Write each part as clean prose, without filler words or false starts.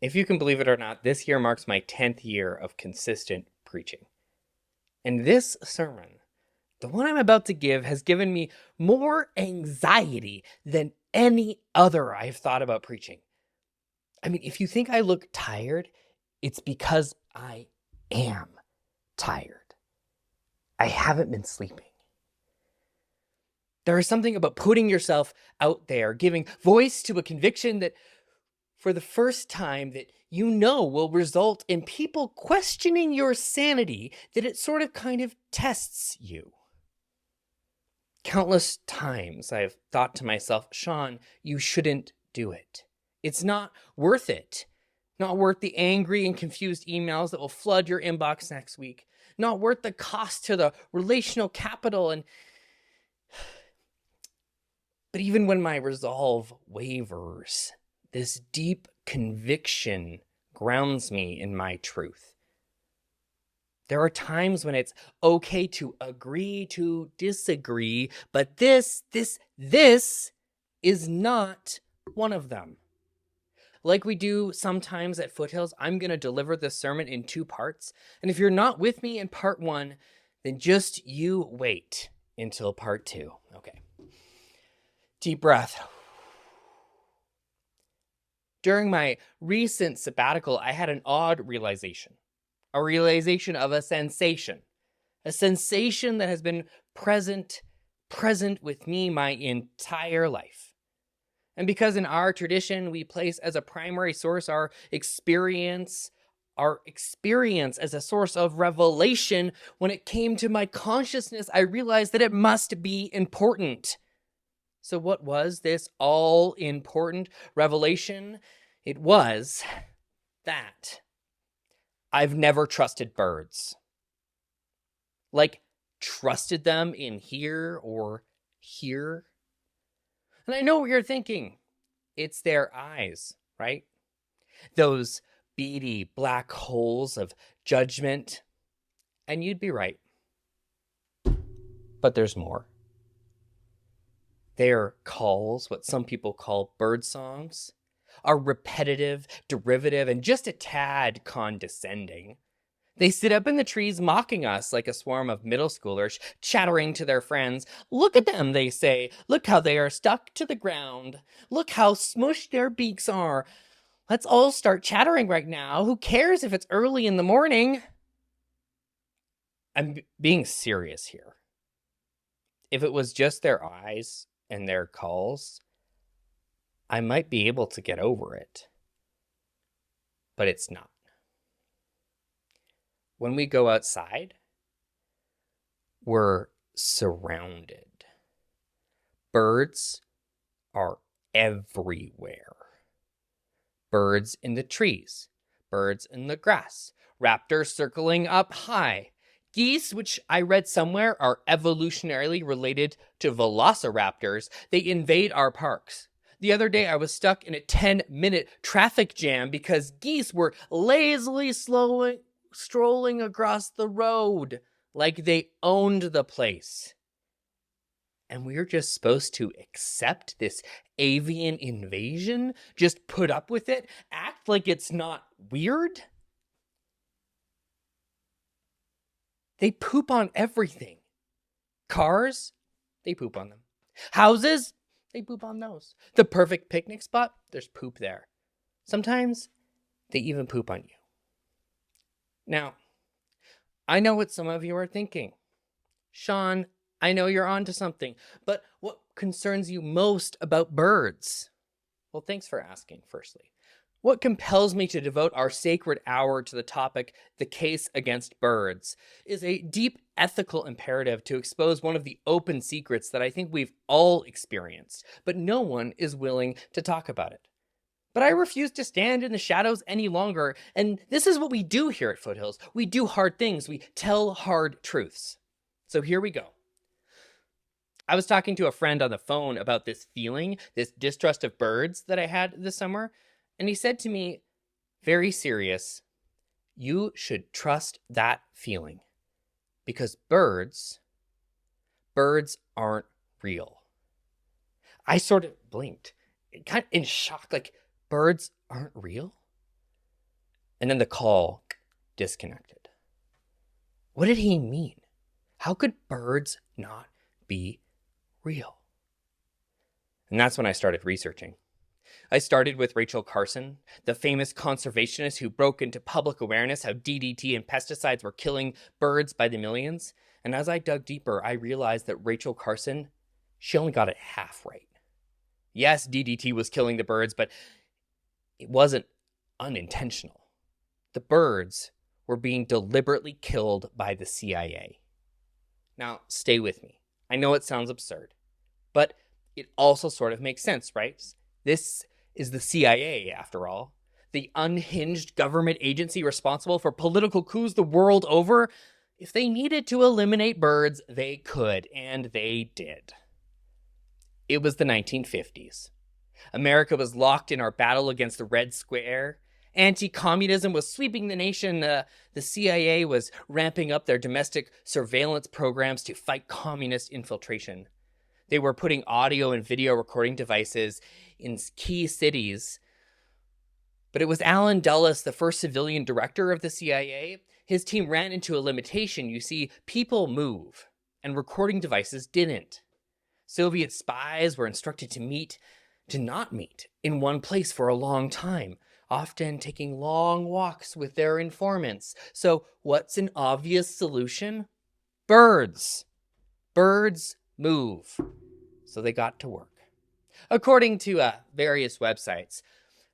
If you can believe it or not, this year marks my 10th year of consistent preaching. And this sermon, the one I'm about to give, has given me more anxiety than any other I've thought about preaching. I mean, if you think I look tired, it's because I am tired. I haven't been sleeping. There is something about putting yourself out there, giving voice to a conviction that for the first time that you know will result in people questioning your sanity, that it sort of kind of tests you. Countless times I've thought to myself, Sean, you shouldn't do it. It's not worth it. Not worth the angry and confused emails that will flood your inbox next week. Not worth the cost to the relational capital. But even when my resolve wavers, this deep conviction grounds me in my truth. There are times when it's okay to agree to disagree, but this is not one of them. Like we do sometimes at Foothills, I'm going to deliver this sermon in 2 parts. And if you're not with me in part 1, then just you wait until part 2. Okay. Deep breath. During my recent sabbatical, I had an odd realization. A realization of a sensation that has been present with me my entire life. And because in our tradition, we place as a primary source our experience as a source of revelation, when it came to my consciousness, I realized that it must be important. So what was this all-important revelation? It was that I've never trusted birds. Like, trusted them in here or here. And I know what you're thinking. It's their eyes, right? Those beady black holes of judgment. And you'd be right. But there's more. Their calls, what some people call bird songs, are repetitive, derivative, and just a tad condescending. They sit up in the trees mocking us like a swarm of middle schoolers, chattering to their friends. Look at them, they say. Look how they are stuck to the ground. Look how smushed their beaks are. Let's all start chattering right now. Who cares if it's early in the morning? I'm being serious here. If it was just their eyes and their calls, I might be able to get over it. But it's not. When we go outside, we're surrounded. Birds are everywhere. Birds in the trees, birds in the grass, raptors circling up high. Geese, which I read somewhere are evolutionarily related to velociraptors, they invade our parks. The other day, I was stuck in a 10-minute traffic jam because geese were lazily strolling across the road like they owned the place. And we're just supposed to accept this avian invasion? Just put up with it? Act like it's not weird? They poop on everything. Cars, they poop on them. Houses, they poop on those. The perfect picnic spot, there's poop there. Sometimes they even poop on you. Now, I know what some of you are thinking. Sean, I know you're onto something, but what concerns you most about birds? Well, thanks for asking, firstly. What compels me to devote our sacred hour to the topic, the case against birds, is a deep ethical imperative to expose one of the open secrets that I think we've all experienced, but no one is willing to talk about it. But I refuse to stand in the shadows any longer, and this is what we do here at Foothills. We do hard things. We tell hard truths. So here we go. I was talking to a friend on the phone about this feeling, this distrust of birds that I had this summer, and he said to me, very serious, you should trust that feeling because birds aren't real. I sort of blinked, kind of in shock, like, birds aren't real? And then the call disconnected. What did he mean? How could birds not be real? And that's when I started researching. I started with Rachel Carson, the famous conservationist who broke into public awareness how DDT and pesticides were killing birds by the millions. And as I dug deeper, I realized that Rachel Carson, she only got it half right. Yes, DDT was killing the birds, but it wasn't unintentional. The birds were being deliberately killed by the CIA. Now, stay with me. I know it sounds absurd, but it also sort of makes sense, right? This is the CIA, after all. The unhinged government agency responsible for political coups the world over. If they needed to eliminate birds, they could, and they did. It was the 1950s. America was locked in our battle against the Red Scare. Anti-communism was sweeping the nation. The CIA was ramping up their domestic surveillance programs to fight communist infiltration. They were putting audio and video recording devices in key cities. But it was Allen Dulles, the first civilian director of the CIA. His team ran into a limitation. You see, people move, and recording devices didn't. Soviet spies were instructed to not meet in one place for a long time, often taking long walks with their informants. So what's an obvious solution? Birds. Birds move. So they got to work. According to various websites,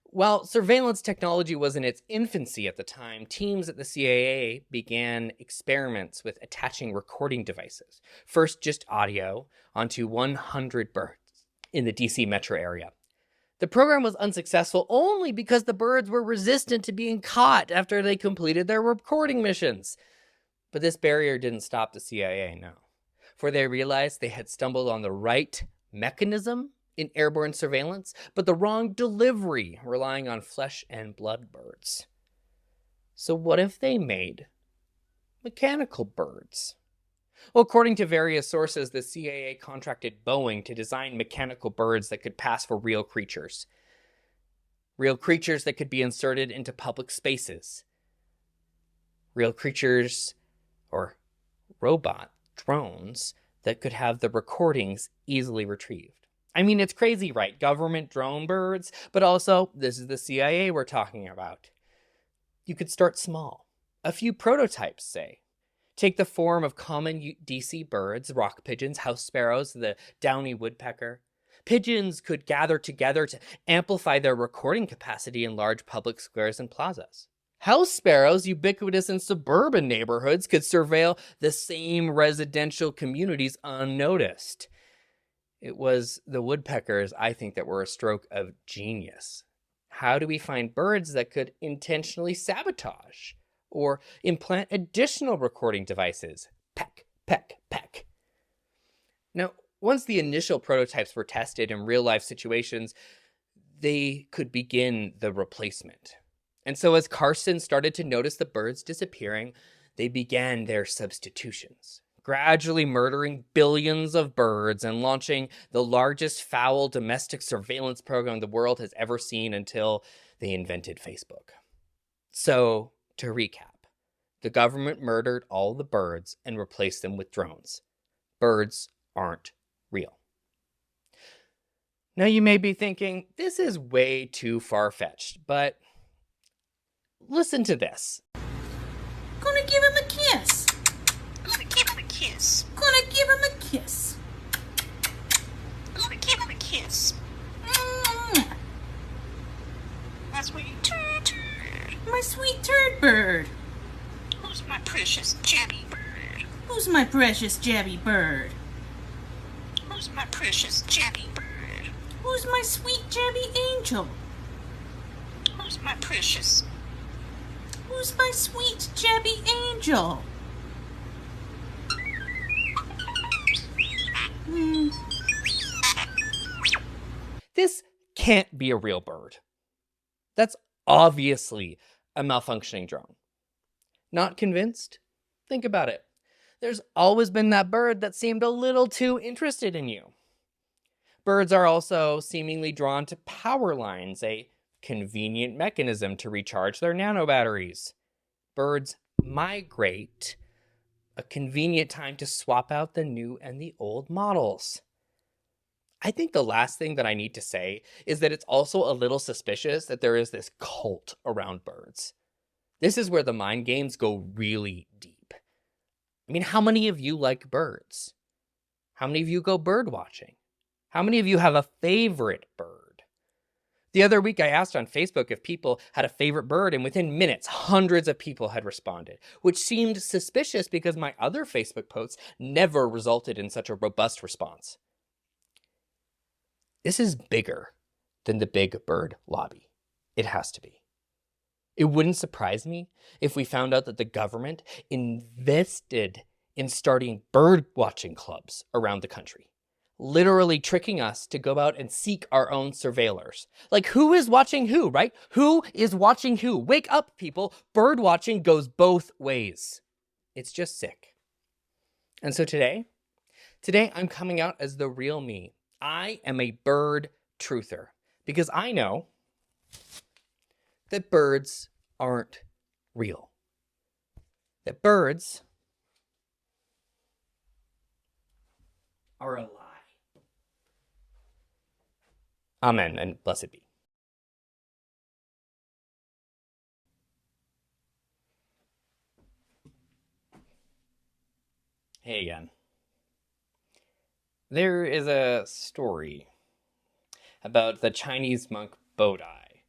while surveillance technology was in its infancy at the time, teams at the CIA began experiments with attaching recording devices. First, just audio onto 100 birds in the DC metro area. The program was unsuccessful only because the birds were resistant to being caught after they completed their recording missions. But this barrier didn't stop the CIA, no. For they realized they had stumbled on the right mechanism in airborne surveillance, but the wrong delivery, relying on flesh and blood birds. So what if they made mechanical birds? Well, according to various sources, the CIA contracted Boeing to design mechanical birds that could pass for real creatures. Real creatures that could be inserted into public spaces. Real creatures, or robot drones, that could have the recordings easily retrieved. I mean, it's crazy, right? Government drone birds, but also, this is the CIA we're talking about. You could start small. A few prototypes, say. Take the form of common DC birds, rock pigeons, house sparrows, the downy woodpecker. Pigeons could gather together to amplify their recording capacity in large public squares and plazas. House sparrows, ubiquitous in suburban neighborhoods, could surveil the same residential communities unnoticed. It was the woodpeckers, I think, that were a stroke of genius. How do we find birds that could intentionally sabotage or implant additional recording devices? Peck, peck, peck. Now, once the initial prototypes were tested in real-life situations, they could begin the replacement. And so as Carson started to notice the birds disappearing, they began their substitutions, gradually murdering billions of birds and launching the largest foul domestic surveillance program the world has ever seen until they invented Facebook. So, to recap, the government murdered all the birds and replaced them with drones. Birds aren't real. Now you may be thinking, this is way too far-fetched, but listen to this. Gonna give him a kiss. Gonna give him a kiss. Gonna give him a kiss. Gonna give him a kiss. My sweet turd. My sweet turd bird. Who's my precious jabby bird? Who's my precious jabby bird? Who's my precious jabby bird? Who's my sweet jabby angel? Who's my precious? Who's my sweet jabby angel? This can't be a real bird. That's obviously a malfunctioning drone. Not convinced? Think about it. There's always been that bird that seemed a little too interested in you. Birds are also seemingly drawn to power lines, a convenient mechanism to recharge their nanobatteries. Birds migrate, a convenient time to swap out the new and the old models. I think the last thing that I need to say is that it's also a little suspicious that there is this cult around birds. This is where the mind games go really deep. I mean, how many of you like birds? How many of you go bird watching? How many of you have a favorite bird? The other week I asked on Facebook if people had a favorite bird, and within minutes, hundreds of people had responded, which seemed suspicious because my other Facebook posts never resulted in such a robust response. This is bigger than the big bird lobby. It has to be. It wouldn't surprise me if we found out that the government invested in starting bird watching clubs around the country, literally tricking us to go out and seek our own surveillors. Like, who is watching who, right? Who is watching who? Wake up, people. Bird watching goes both ways. It's just sick. And so today I'm coming out as the real me. I am a bird truther because I know that birds aren't real. That birds are a lie. Amen, and blessed be. Hey again. There is a story about the Chinese monk Bodai,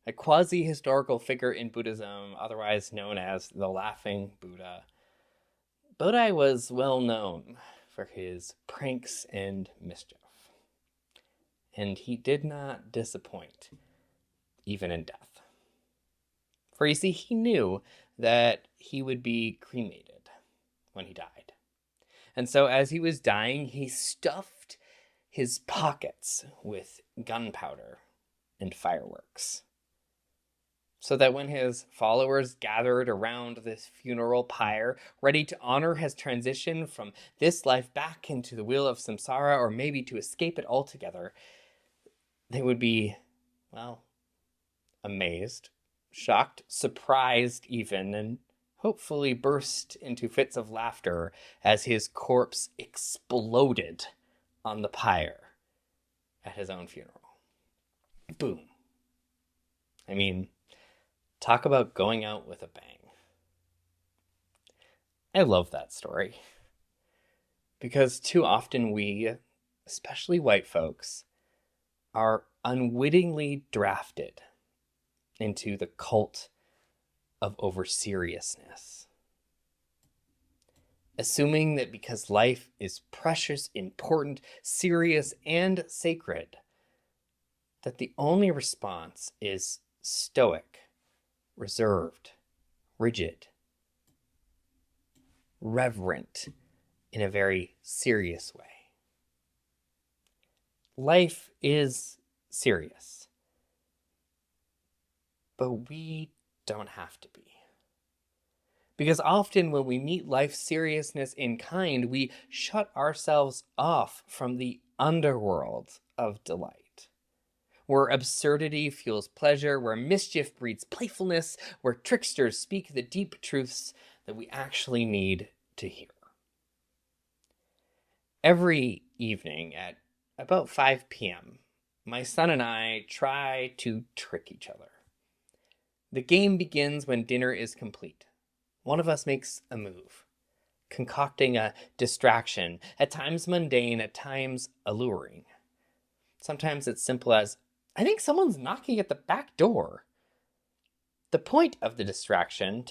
a quasi-historical figure in Buddhism, otherwise known as the Laughing Buddha. Bodai was well known for his pranks and mischief, and he did not disappoint, even in death. For you see, he knew that he would be cremated when he died. And so as he was dying, he stuffed his pockets with gunpowder and fireworks, so that when his followers gathered around this funeral pyre, ready to honor his transition from this life back into the wheel of samsara, or maybe to escape it altogether, they would be, well, amazed, shocked, surprised even, and hopefully burst into fits of laughter as his corpse exploded on the pyre at his own funeral. Boom. I mean, talk about going out with a bang. I love that story, because too often we, especially white folks, are unwittingly drafted into the cult of over-seriousness, assuming that because life is precious, important, serious, and sacred, that the only response is stoic, reserved, rigid, reverent in a very serious way. Life is serious, but we don't have to be. Because often when we meet life's seriousness in kind, we shut ourselves off from the underworld of delight, where absurdity fuels pleasure, where mischief breeds playfulness, where tricksters speak the deep truths that we actually need to hear. Every evening at about 5 p.m., my son and I try to trick each other. The game begins when dinner is complete. One of us makes a move, concocting a distraction, at times mundane, at times alluring. Sometimes it's simple as, I think someone's knocking at the back door. The point of the distraction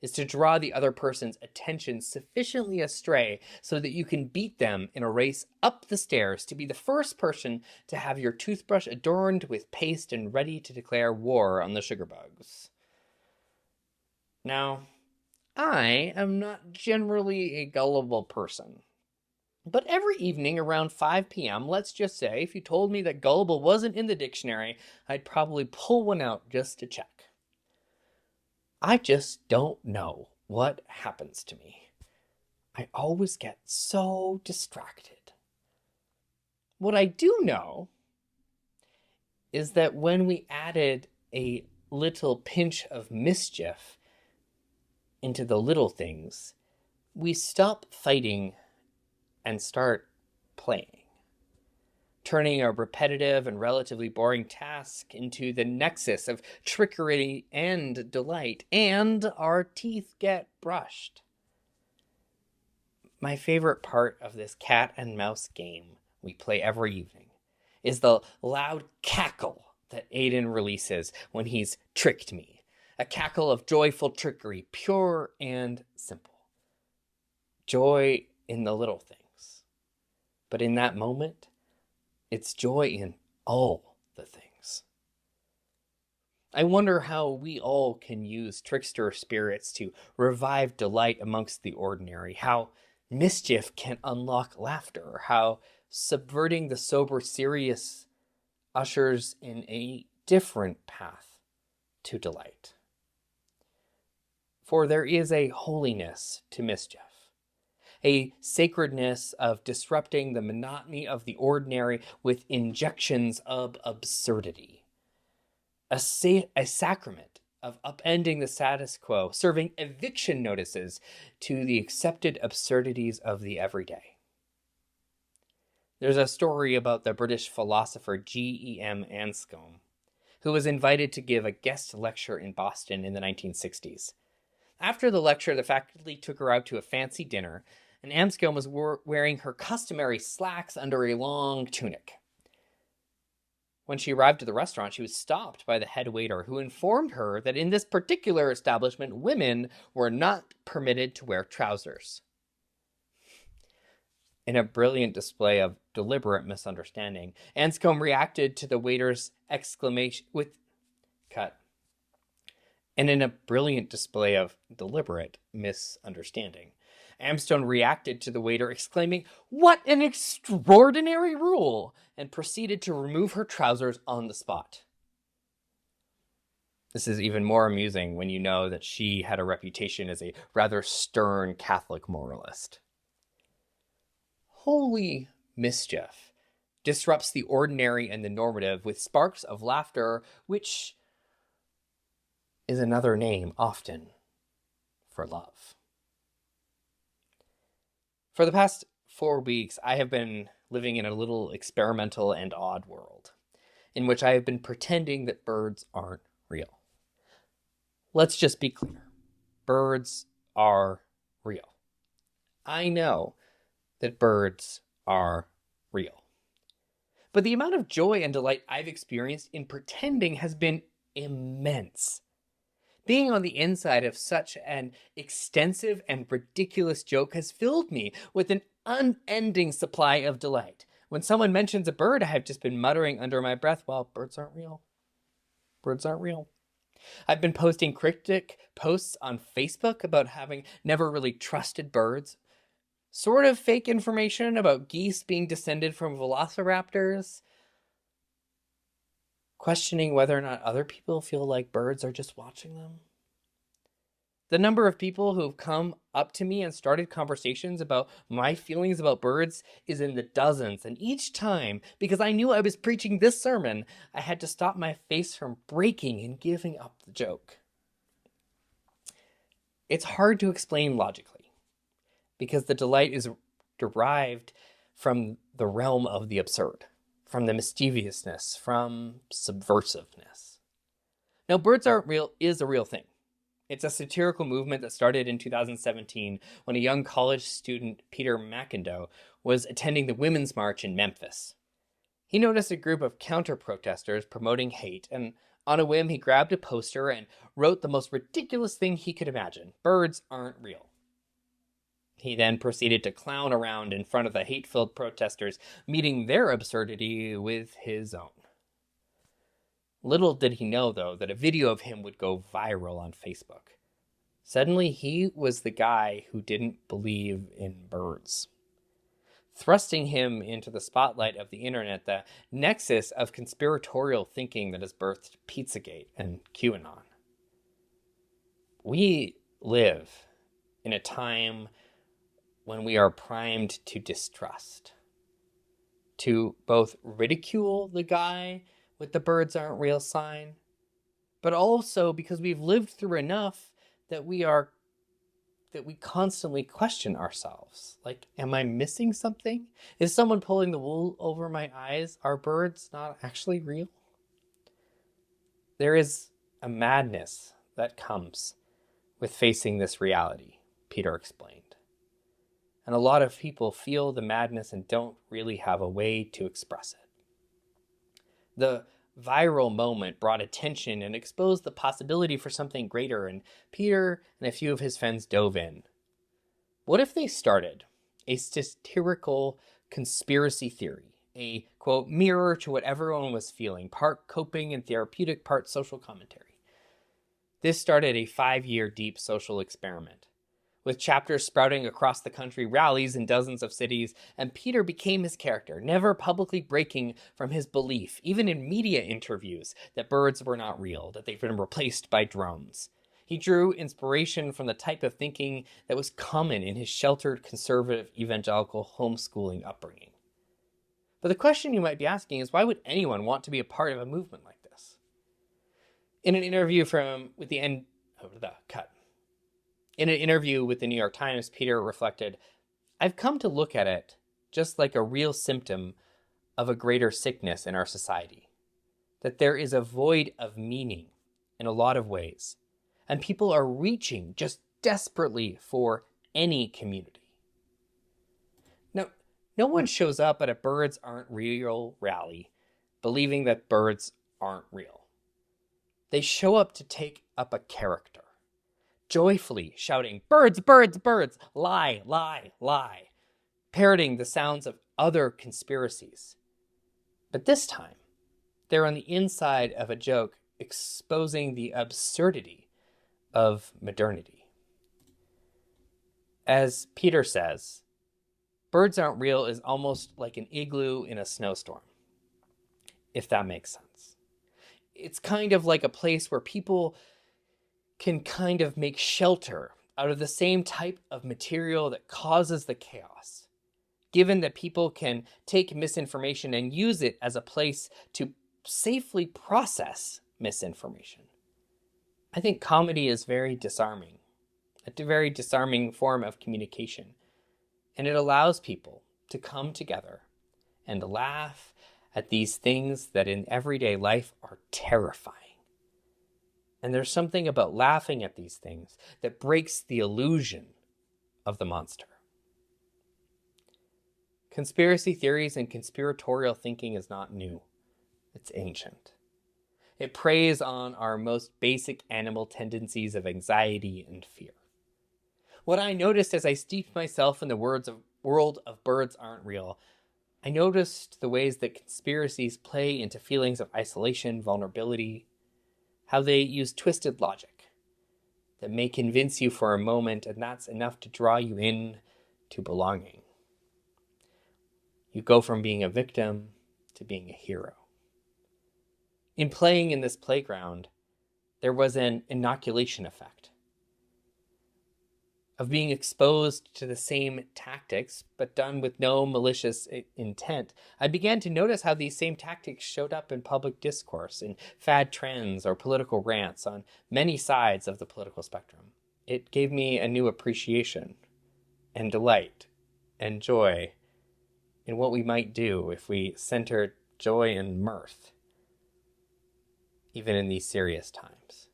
is to draw the other person's attention sufficiently astray so that you can beat them in a race up the stairs to be the first person to have your toothbrush adorned with paste and ready to declare war on the sugar bugs. Now, I am not generally a gullible person, but every evening around 5 p.m., let's just say, if you told me that gullible wasn't in the dictionary, I'd probably pull one out just to check. I just don't know what happens to me. I always get so distracted. What I do know is that when we added a little pinch of mischief into the little things, we stop fighting and start playing, turning a repetitive and relatively boring task into the nexus of trickery and delight, and our teeth get brushed. My favorite part of this cat and mouse game we play every evening is the loud cackle that Aiden releases when he's tricked me. A cackle of joyful trickery, pure and simple. Joy in the little things. But in that moment, it's joy in all the things. I wonder how we all can use trickster spirits to revive delight amongst the ordinary, how mischief can unlock laughter, how subverting the sober serious ushers in a different path to delight. For there is a holiness to mischief, a sacredness of disrupting the monotony of the ordinary with injections of absurdity, a sacrament of upending the status quo, serving eviction notices to the accepted absurdities of the everyday. There's a story about the British philosopher G.E.M. Anscombe, who was invited to give a guest lecture in Boston in the 1960s. After the lecture, the faculty took her out to a fancy dinner, and Anscombe was wearing her customary slacks under a long tunic. When she arrived at the restaurant, she was stopped by the head waiter, who informed her that in this particular establishment, women were not permitted to wear trousers. In a brilliant display of deliberate misunderstanding, Anscombe reacted to the waiter's exclamation with cut. And in a brilliant display of deliberate misunderstanding, Anscombe reacted to the waiter exclaiming, "What an extraordinary rule!" and proceeded to remove her trousers on the spot. This is even more amusing when you know that she had a reputation as a rather stern Catholic moralist. Holy mischief disrupts the ordinary and the normative with sparks of laughter, which is another name often for love. For the past 4 weeks, I have been living in a little experimental and odd world, in which I have been pretending that birds aren't real. Let's just be clear. Birds are real. I know that birds are real. But the amount of joy and delight I've experienced in pretending has been immense. Being on the inside of such an extensive and ridiculous joke has filled me with an unending supply of delight. When someone mentions a bird, I have just been muttering under my breath, well, birds aren't real. Birds aren't real. I've been posting cryptic posts on Facebook about having never really trusted birds. Sort of fake information about geese being descended from velociraptors. Questioning whether or not other people feel like birds are just watching them. The number of people who have come up to me and started conversations about my feelings about birds is in the dozens. And each time, because I knew I was preaching this sermon, I had to stop my face from breaking and giving up the joke. It's hard to explain logically, because the delight is derived from the realm of the absurd, from the mischievousness, from subversiveness. Now, birds aren't real is a real thing. It's a satirical movement that started in 2017 when a young college student, Peter McIndoe, was attending the Women's March in Memphis. He noticed a group of counter-protesters promoting hate, and on a whim, he grabbed a poster and wrote the most ridiculous thing he could imagine: birds aren't real. He then proceeded to clown around in front of the hate-filled protesters, meeting their absurdity with his own. Little did he know, though, that a video of him would go viral on Facebook. Suddenly, he was the guy who didn't believe in birds. Thrusting him into the spotlight of the internet, the nexus of conspiratorial thinking that has birthed Pizzagate and QAnon. We live in a time when we are primed to distrust, to both ridicule the guy with the birds aren't real sign, but also because we've lived through enough that we constantly question ourselves. Like, am I missing something? Is someone pulling the wool over my eyes? Are birds not actually real? There is a madness that comes with facing this reality, Peter explained. And a lot of people feel the madness and don't really have a way to express it. The viral moment brought attention and exposed the possibility for something greater, and Peter and a few of his friends dove in. What if they started a satirical conspiracy theory, a, quote, mirror to what everyone was feeling, part coping and therapeutic, part social commentary? This started a 5-year deep social experiment, with chapters sprouting across the country, rallies in dozens of cities, and Peter became his character, never publicly breaking from his belief, even in media interviews, that birds were not real, that they've been replaced by drones. He drew inspiration from the type of thinking that was common in his sheltered, conservative, evangelical homeschooling upbringing. But the question you might be asking is, why would anyone want to be a part of a movement like this? In an interview with the New York Times, Peter reflected, "I've come to look at it just like a real symptom of a greater sickness in our society, that there is a void of meaning in a lot of ways, and people are reaching just desperately for any community." Now, no one shows up at a Birds Aren't Real rally believing that birds aren't real. They show up to take up a character, joyfully shouting, "Birds, birds, birds, lie, lie, lie," parroting the sounds of other conspiracies. But this time, they're on the inside of a joke exposing the absurdity of modernity. As Peter says, Birds Aren't Real is almost like an igloo in a snowstorm, if that makes sense. It's kind of like a place where people can kind of make shelter out of the same type of material that causes the chaos, given that people can take misinformation and use it as a place to safely process misinformation. I think comedy is very disarming, a very disarming form of communication, and it allows people to come together and laugh at these things that in everyday life are terrifying. And there's something about laughing at these things that breaks the illusion of the monster. Conspiracy theories and conspiratorial thinking is not new. It's ancient. It preys on our most basic animal tendencies of anxiety and fear. What I noticed as I steeped myself in the world of Birds Aren't Real, I noticed the ways that conspiracies play into feelings of isolation, vulnerability, how they use twisted logic that may convince you for a moment, and that's enough to draw you in to belonging. You go from being a victim to being a hero. In playing in this playground, there was an inoculation effect of being exposed to the same tactics, but done with no malicious intent. I began to notice how these same tactics showed up in public discourse, in fad trends or political rants on many sides of the political spectrum. It gave me a new appreciation and delight and joy in what we might do if we centered joy and mirth, even in these serious times.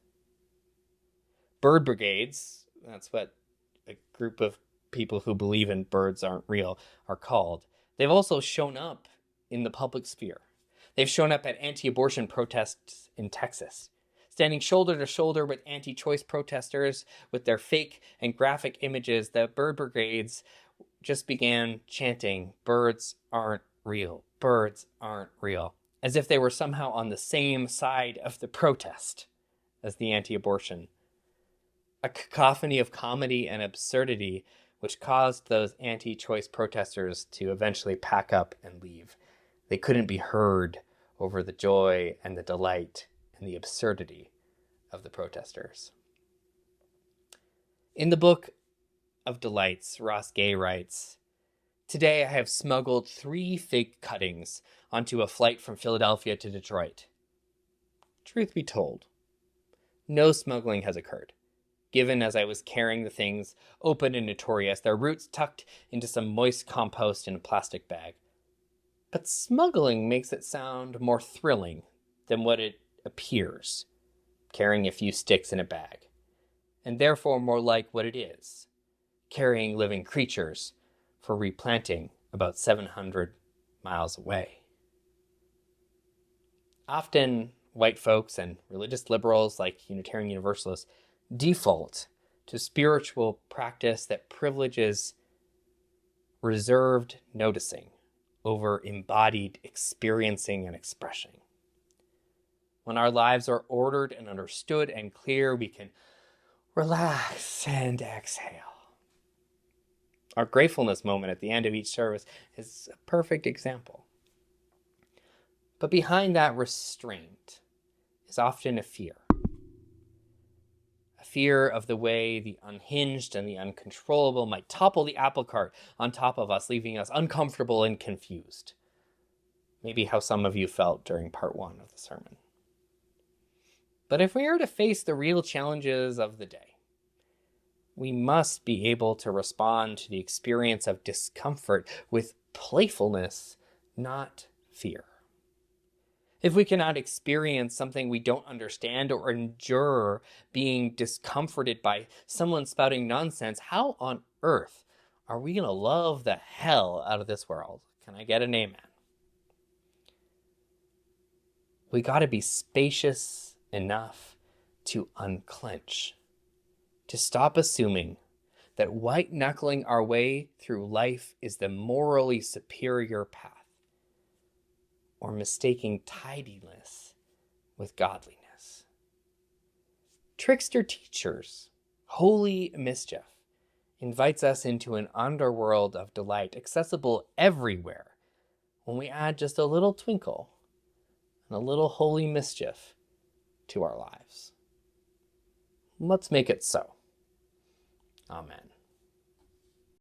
Bird brigades, that's what a group of people who believe in birds aren't real are called. They've also shown up in the public sphere. They've shown up at anti-abortion protests in Texas, standing shoulder to shoulder with anti-choice protesters with their fake and graphic images. The bird brigades just began chanting, "Birds aren't real, birds aren't real," as if they were somehow on the same side of the protest as the anti-abortion. A cacophony of comedy and absurdity which caused those anti-choice protesters to eventually pack up and leave. They couldn't be heard over the joy and the delight and the absurdity of the protesters. In the Book of Delights, Ross Gay writes, "Today I have smuggled 3 fig cuttings onto a flight from Philadelphia to Detroit. Truth be told, no smuggling has occurred, given as I was carrying the things open and notorious, their roots tucked into some moist compost in a plastic bag. But smuggling makes it sound more thrilling than what it appears, carrying a few sticks in a bag, and therefore more like what it is, carrying living creatures for replanting about 700 miles away. Often, white folks and religious liberals like Unitarian Universalists default to spiritual practice that privileges reserved noticing over embodied experiencing and expression. When our lives are ordered and understood and clear, we can relax and exhale. Our gratefulness moment at the end of each service is a perfect example. But behind that restraint is often a fear. A fear of the way the unhinged and the uncontrollable might topple the apple cart on top of us, leaving us uncomfortable and confused. Maybe how some of you felt during part 1 of the sermon. But if we are to face the real challenges of the day, we must be able to respond to the experience of discomfort with playfulness, not fear. If we cannot experience something we don't understand or endure being discomforted by someone spouting nonsense, how on earth are we going to love the hell out of this world? Can I get an amen? We got to be spacious enough to unclench, to stop assuming that white-knuckling our way through life is the morally superior path, or mistaking tidiness with godliness. Trickster teachers, holy mischief, invites us into an underworld of delight accessible everywhere when we add just a little twinkle and a little holy mischief to our lives. Let's make it so. Amen.